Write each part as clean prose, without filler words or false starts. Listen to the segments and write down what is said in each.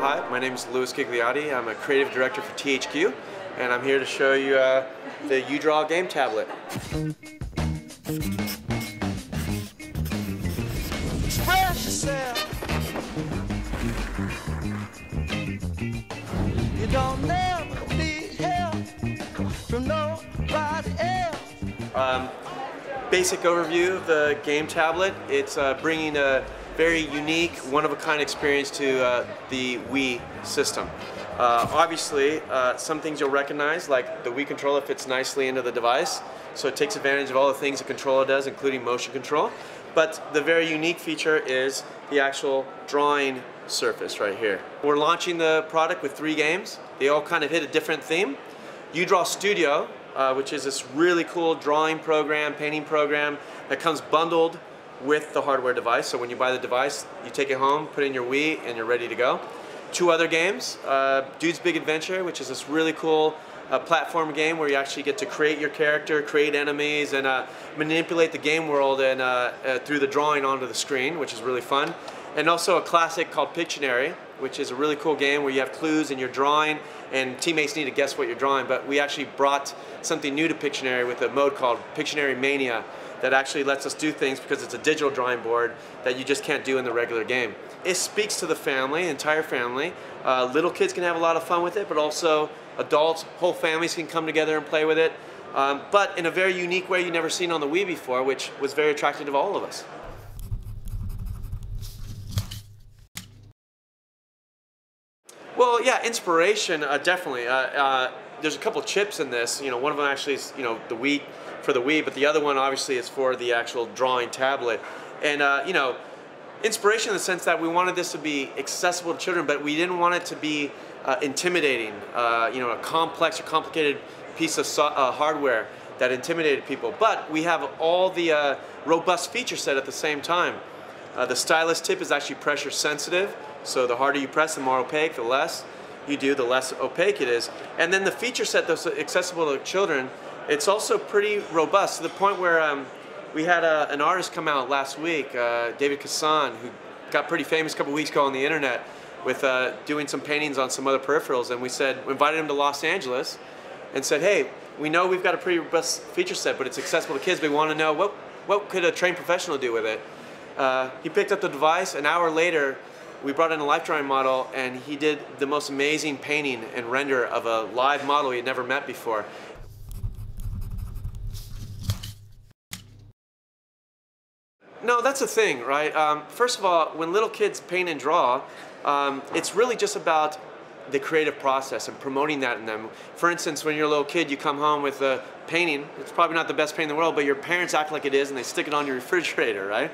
Hi, my name is Louis Gigliotti. I'm a creative director for THQ, and I'm here to show you the uDraw game tablet. Express yourself. You don't never need help from nobody else. Basic overview of the game tablet. It's bringing a very unique, one-of-a-kind experience to the Wii system. Obviously, some things you'll recognize, like the Wii controller fits nicely into the device, so it takes advantage of all the things the controller does, including motion control. But the very unique feature is the actual drawing surface right here. We're launching the product with 3 games. They all kind of hit a different theme. uDraw Studio, which is this really cool drawing program, painting program that comes bundled with the hardware device. So when you buy the device, you take it home, put it in your Wii, and you're ready to go. 2 other games, Dude's Big Adventure, which is this really cool platform game where you actually get to create your character, create enemies, and manipulate the game world and through the drawing onto the screen, which is really fun. And also a classic called Pictionary, which is a really cool game where you have clues and you're drawing and teammates need to guess what you're drawing. But we actually brought something new to Pictionary with a mode called Pictionary Mania that actually lets us do things because it's a digital drawing board that you just can't do in the regular game. It speaks to the family, entire family. Little kids can have a lot of fun with it, but also adults, whole families can come together and play with it. But in a very unique way you've never seen on the Wii before, which was very attractive to all of us. Well, yeah, inspiration, definitely. There's a couple chips in this. You know, one of them actually is, you know, the Wii for the Wii, but the other one obviously is for the actual drawing tablet. And you know, inspiration in the sense that we wanted this to be accessible to children, but we didn't want it to be intimidating. You know, a complex or complicated piece of hardware that intimidated people. But we have all the robust feature set at the same time. The stylus tip is actually pressure sensitive, so the harder you press, the more opaque, the less you do, the less opaque it is. And then the feature set that's accessible to children, it's also pretty robust to the point where we had an artist come out last week, David Kassan, who got pretty famous a couple weeks ago on the internet with doing some paintings on some other peripherals, and we invited him to Los Angeles and said, hey, we know we've got a pretty robust feature set, but it's accessible to kids, but we want to know what could a trained professional do with it. He picked up the device. An hour later, we brought in a life drawing model, and he did the most amazing painting and render of a live model he had never met before. No, that's the thing, right? First of all, when little kids paint and draw, it's really just about the creative process and promoting that in them. For instance, when you're a little kid, you come home with a painting. It's probably not the best painting in the world, but your parents act like it is, and they stick it on your refrigerator, right?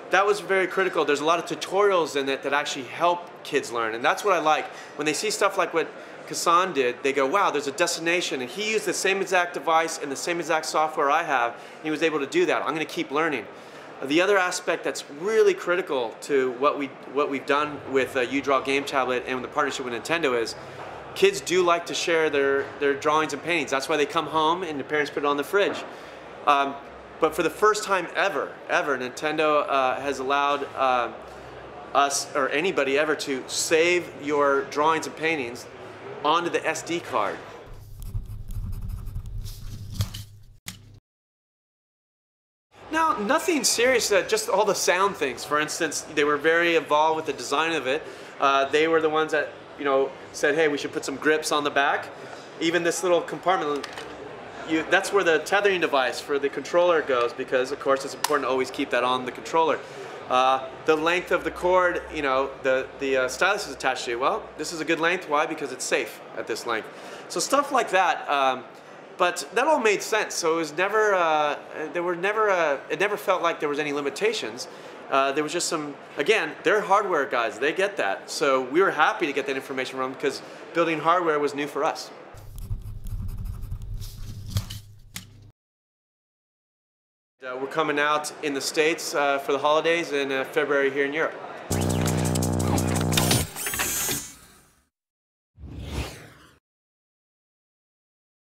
That was very critical. There's a lot of tutorials in it that actually help kids learn, and that's what I like. When they see stuff like what Kassan did, they go, wow, there's a destination, and he used the same exact device and the same exact software I have, and he was able to do that. I'm going to keep learning. The other aspect that's really critical to what we've done with uDraw Game Tablet and the partnership with Nintendo is kids do like to share their drawings and paintings. That's why they come home and the parents put it on the fridge. But for the first time ever, Nintendo has allowed us, or anybody ever, to save your drawings and paintings onto the SD card. No, nothing serious, just all the sound things. For instance, they were very involved with the design of it. They were the ones that, you know, said, hey, we should put some grips on the back. Even this little compartment, that's where the tethering device for the controller goes, because of course it's important to always keep that on the controller. The length of the cord, you know, the stylus is attached to. Well, this is a good length. Why? Because it's safe at this length. So stuff like that. But that all made sense. So it was never, it never felt like there was any limitations. There was just some, again, they're hardware guys. They get that. So we were happy to get that information from them because building hardware was new for us. We're coming out in the States for the holidays in February here in Europe.